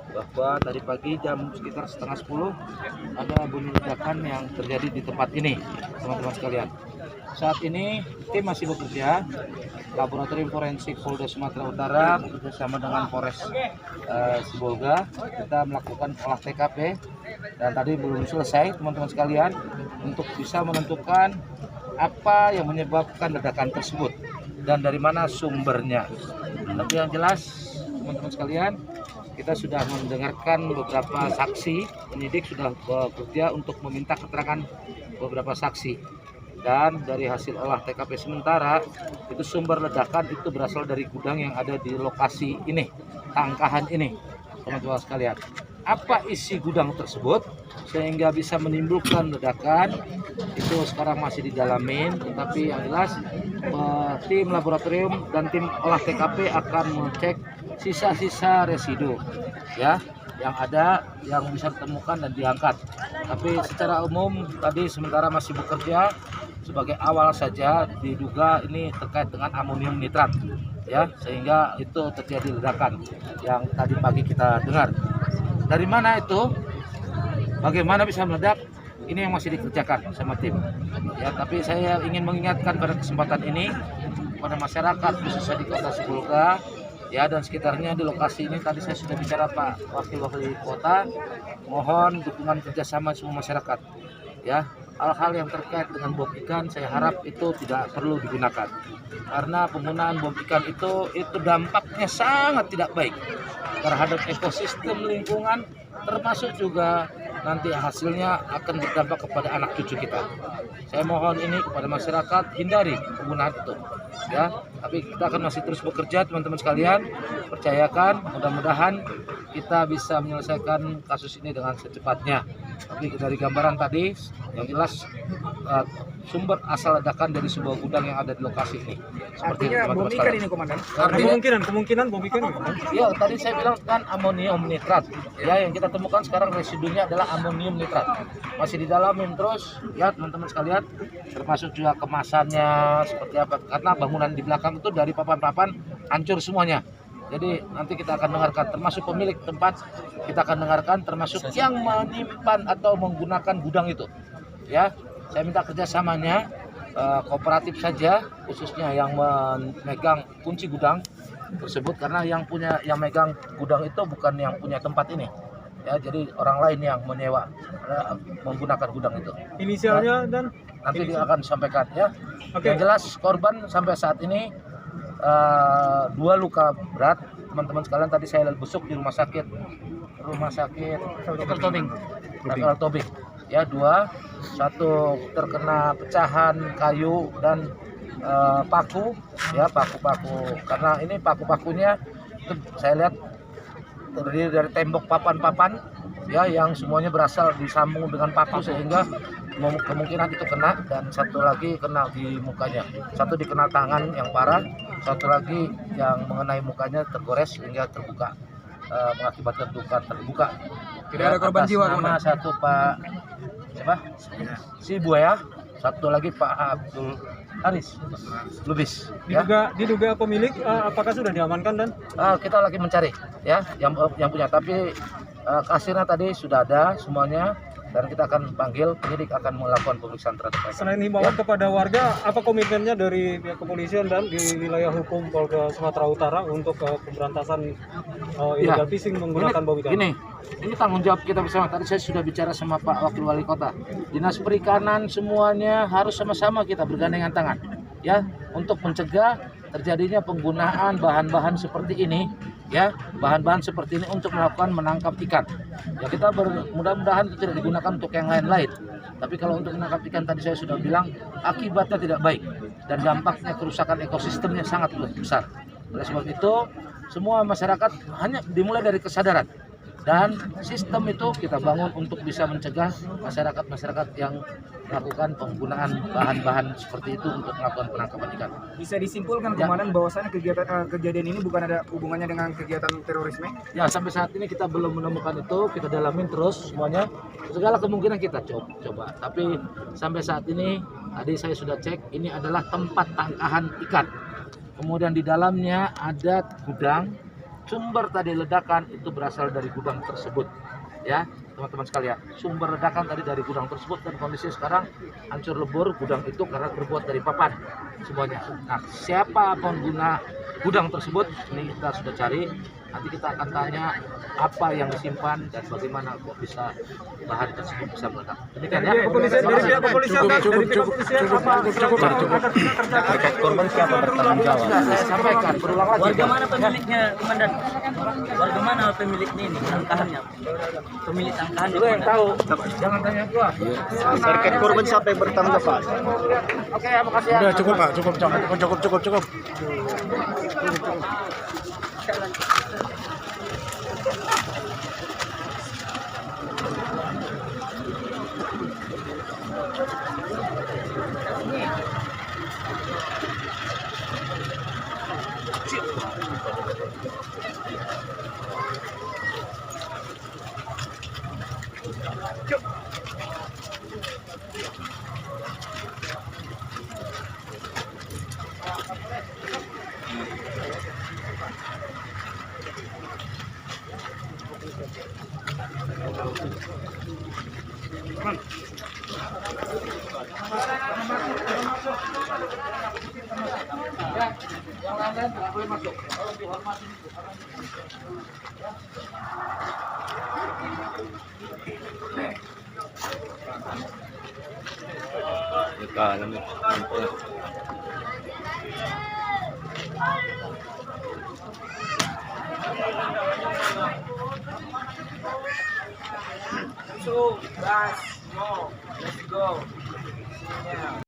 bahwa tadi pagi jam sekitar setengah 10 ada bunyi ledakan yang terjadi di tempat ini, teman-teman sekalian. Saat ini tim masih bekerja, Laboratorium Forensik Polda Sumatera Utara bersama dengan Polres Sibolga, kita melakukan olah TKP dan tadi belum selesai, teman-teman sekalian, untuk bisa menentukan apa yang menyebabkan ledakan tersebut dan dari mana sumbernya. Tapi yang jelas, teman-teman sekalian, kita sudah mendengarkan beberapa saksi, penyidik sudah bekerja untuk meminta keterangan beberapa saksi. Dan dari hasil olah TKP sementara, itu sumber ledakan itu berasal dari gudang yang ada di lokasi ini, Tangkahan ini, teman-teman sekalian. Apa isi gudang tersebut sehingga bisa menimbulkan ledakan, itu sekarang masih didalamin, tetapi yang jelas tim laboratorium dan tim olah TKP akan mengecek sisa-sisa residu ya yang ada, yang bisa ditemukan dan diangkat. Tapi secara umum tadi sementara masih bekerja, sebagai awal saja diduga ini terkait dengan amonium nitrat ya, sehingga itu terjadi ledakan yang tadi pagi kita dengar. Dari mana itu, bagaimana bisa meledak, ini yang masih dikerjakan sama tim ya. Tapi saya ingin mengingatkan pada kesempatan ini kepada masyarakat khususnya di Kota Sibolga ya dan sekitarnya, di lokasi ini tadi saya sudah bicara Pak Wakil Wali Kota, mohon dukungan kerjasama semua masyarakat ya. Hal-hal yang terkait dengan bom ikan saya harap itu tidak perlu digunakan, karena penggunaan bom ikan itu dampaknya sangat tidak baik terhadap ekosistem lingkungan, termasuk juga nanti hasilnya akan berdampak kepada anak cucu kita. Saya mohon ini kepada masyarakat, hindari penggunaan itu ya. Tapi kita akan masih terus bekerja, teman-teman sekalian, percayakan, mudah-mudahan kita bisa menyelesaikan kasus ini dengan secepatnya. Tapi dari gambaran tadi yang jelas sumber asal ledakan dari sebuah gudang yang ada di lokasi ini. Seperti artinya bom ikan ini, Komandan? Kemungkinan bom ikan. Ya, tadi saya bilang kan amonium nitrat. Ya, yang kita temukan sekarang residunya adalah amonium nitrat. Masih didalamin terus ya, teman-teman sekalian, termasuk juga kemasannya seperti apa. Karena bangunan di belakang itu dari papan-papan hancur semuanya. Jadi nanti kita akan dengarkan, termasuk pemilik tempat kita akan dengarkan, termasuk yang menyimpan atau menggunakan gudang itu. Ya, saya minta kerjasamanya kooperatif saja, khususnya yang memegang kunci gudang tersebut, karena yang megang gudang itu bukan yang punya tempat ini. Ya, jadi orang lain yang menyewa menggunakan gudang itu. Inisialnya dan nanti dia akan sampaikan ya. Oke. Yang jelas korban sampai saat ini 2 luka berat, teman-teman sekalian. Tadi saya besuk di rumah sakit Dr. Tobing ya, 2, 1 terkena pecahan kayu dan paku ya, paku-paku, karena ini paku-pakunya itu saya lihat terdiri dari tembok papan-papan ya, yang semuanya berasal disambung dengan paku sehingga kemungkinan itu kena, dan 1 lagi kena di mukanya, 1 dikena tangan yang parah, 1 lagi yang mengenai mukanya tergores sehingga terbuka, mengakibatkan luka terbuka. Tidak ada korban jiwa, nama 1 Pak siapa? Si Buaya, 1 lagi Pak Abdul Haris Lubis. Diduga pemilik apakah sudah diamankan dan? Kita lagi mencari ya yang punya, tapi kasirnya tadi sudah ada semuanya. Dan kita akan panggil, penyidik akan melakukan pemeriksaan terhadap mereka. Selain himbauan kepada warga, apa komitmennya dari pihak kepolisian dan di wilayah hukum Polda Sumatera Utara untuk pemberantasan illegal fishing menggunakan bom ikan? Ini tanggung jawab kita bersama. Tadi saya sudah bicara sama Pak Wakil Wali Kota, Dinas Perikanan, semuanya harus sama-sama kita bergandengan tangan ya, untuk mencegah terjadinya penggunaan bahan-bahan seperti ini ya, bahan-bahan seperti ini untuk melakukan menangkap ikan ya. Kita mudah-mudahan itu tidak digunakan untuk yang lain-lain, tapi kalau untuk menangkap ikan tadi saya sudah bilang akibatnya tidak baik dan dampaknya kerusakan ekosistemnya sangat besar. Oleh sebab itu semua masyarakat hanya dimulai dari kesadaran, dan sistem itu kita bangun untuk bisa mencegah masyarakat yang melakukan penggunaan bahan-bahan seperti itu untuk melakukan penangkapan ikan. Bisa disimpulkan Komandan bahwasannya kejadian ini bukan ada hubungannya dengan kegiatan terorisme? Ya, sampai saat ini kita belum menemukan itu, kita dalamin terus semuanya. Segala kemungkinan kita coba. Tapi sampai saat ini tadi saya sudah cek, ini adalah tempat tangkahan ikan. Kemudian di dalamnya ada gudang sumber tadi ledakan itu berasal dari gudang tersebut, ya teman-teman sekalian. Sumber ledakan tadi dari gudang tersebut, dan kondisi sekarang hancur lebur gudang itu karena terbuat dari papan semuanya. Nah, siapa pengguna gudang tersebut ini kita sudah cari. Nanti kita akan tanya apa yang disimpan dan bagaimana kok bisa bahan tersebut bisa meledak. Demikian ya. Kepolisian, dari pihak kepolisian, Terkait korban siapa bertanggung jawab? Sudah saya sampaikan berulang lagi. Warga mana pemiliknya, Komandan? Warga mana pemiliknya ini? Tangkahannya? Pemilik tangkahan Lu yang tahu. Jangan tanya gua. Terkait korban siapa yang bertanggung jawab, Pak? Oke, ya, makasih ya. Udah cukup Pak, cukup. Ya, yang lain-lain tidak boleh masuk. So, guys.